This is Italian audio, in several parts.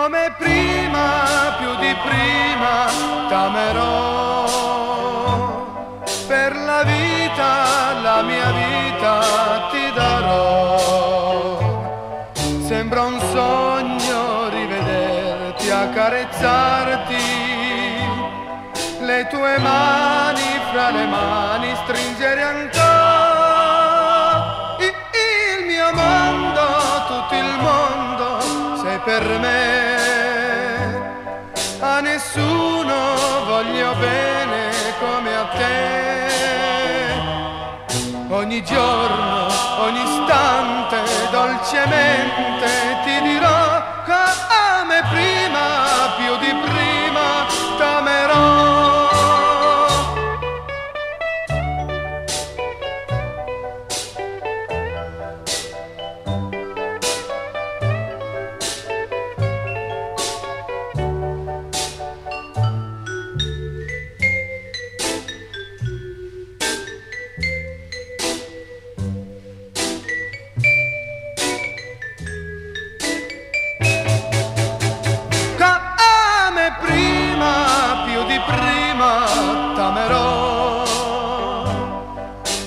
come prima, più di prima t'amerò. Per la vita, la mia vita ti darò. Sembra un sogno rivederti, accarezzarti, le tue mani fra le mani stringere ancora. Il mio mondo, tutto il mondo sei per me. A nessuno voglio bene come a te. Ogni giorno, ogni istante, dolcemente ti dirò come prima, più di prima t'amerò.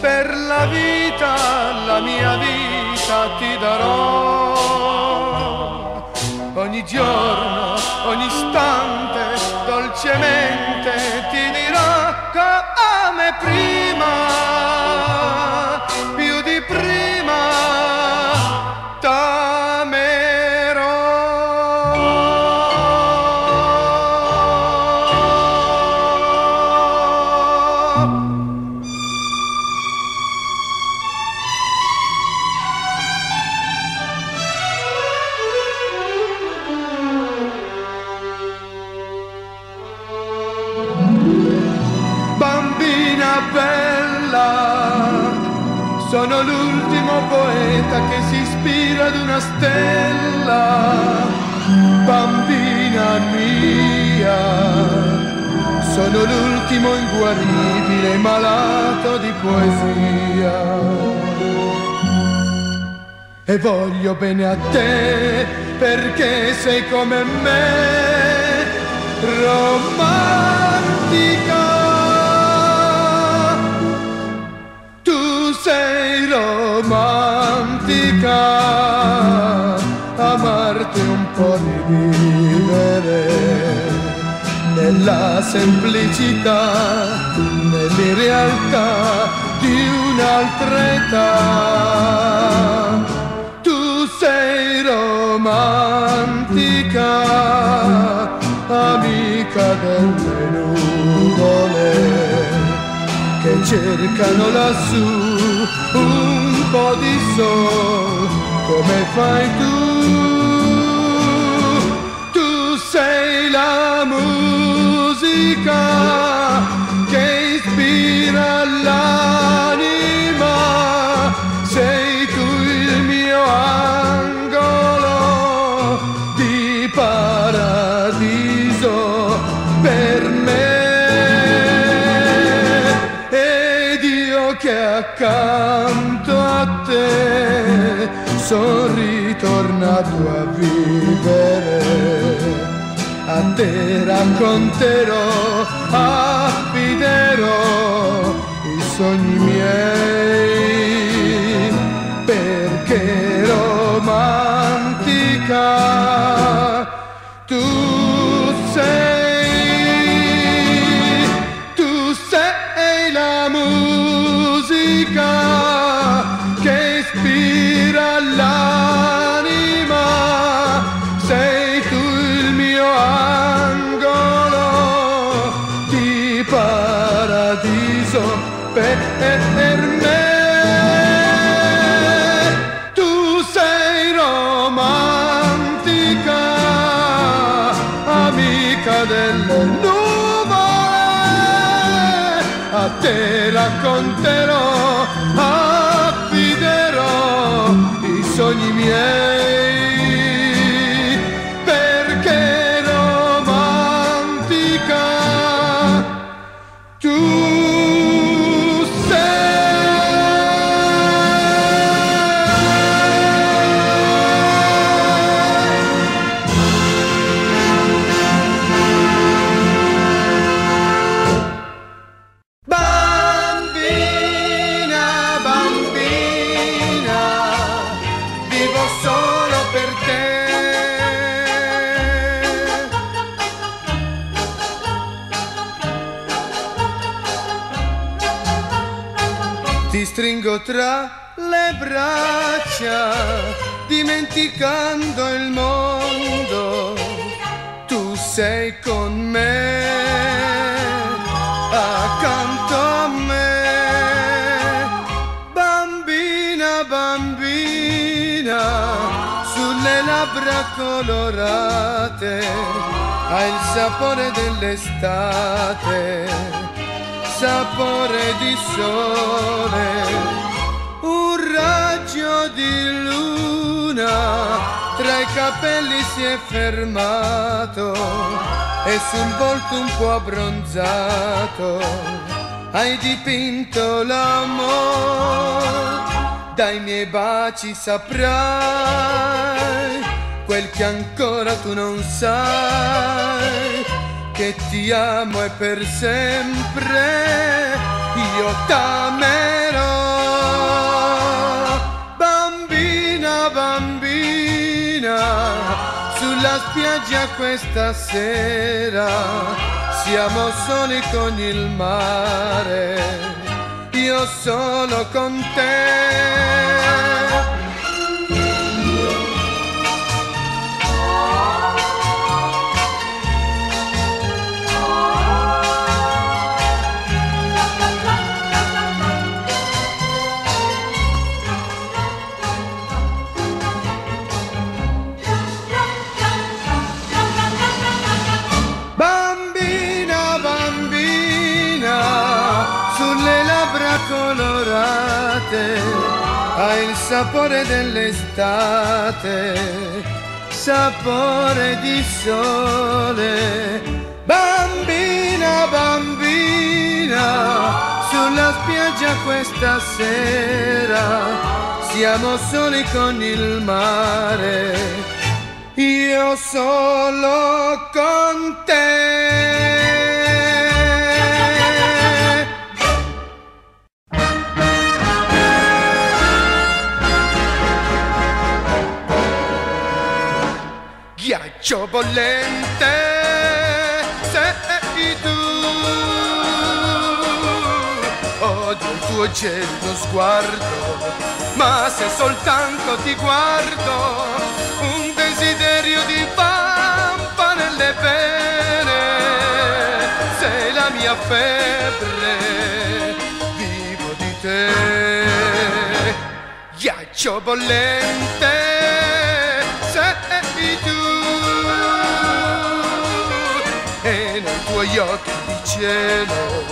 Per la vita, la mia vita ti darò. Ogni giorno, ogni istante, dolcemente ti dirò come prima, più di prima t'amerò. Bella, sono l'ultimo poeta che si ispira ad una stella. Bambina mia, sono l'ultimo inguaribile malato di poesia. E voglio bene a te perché sei come me, romantica. Sei romantica, amarti un po' di vivere nella semplicità, nell'irrealtà di un'altra età. Tu sei romantica, amica delle nuvole che cercano lassù un po' di sol, come fai tu? Tu sei la musica che ispira l'anima, sei tu il mio angolo di paradiso per me. Che accanto a te son ritornato a vivere, a te racconterò, affiderò i sogni miei, perché romantica tu sei. La musica che ispira l'anima, sei tu il mio angolo di paradiso per me. Tu sei romantica, amica delle nuvole, a te racconterò, affiderò i sogni miei, perché romantica tu sei. ti stringo tra le braccia, dimenticando il mondo, tu sei con me, accanto a me. Bambina, bambina, sulle labbra colorate, hai il sapore dell'estate, sapore di sole, un raggio di luna tra i capelli si è fermato e sul volto un po' abbronzato hai dipinto l'amore. Dai miei baci saprai quel che ancora tu non sai, che ti amo e per sempre io t'amerò. Bambina, bambina, sulla spiaggia questa sera siamo soli con il mare, io solo con te. Colorate, hai il sapore dell'estate, sapore di sole. Bambina, bambina, sulla spiaggia questa sera siamo soli con il mare, io solo con te. Ghiaccio bollente sei tu, odio il tuo gelido sguardo, ma se soltanto ti guardo un desiderio di vampa nelle vene, sei la mia febbre, vivo di te. Ghiaccio bollente sei tu, e nei tuoi occhi di cielo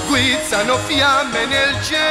guizzano fiamme nel cielo.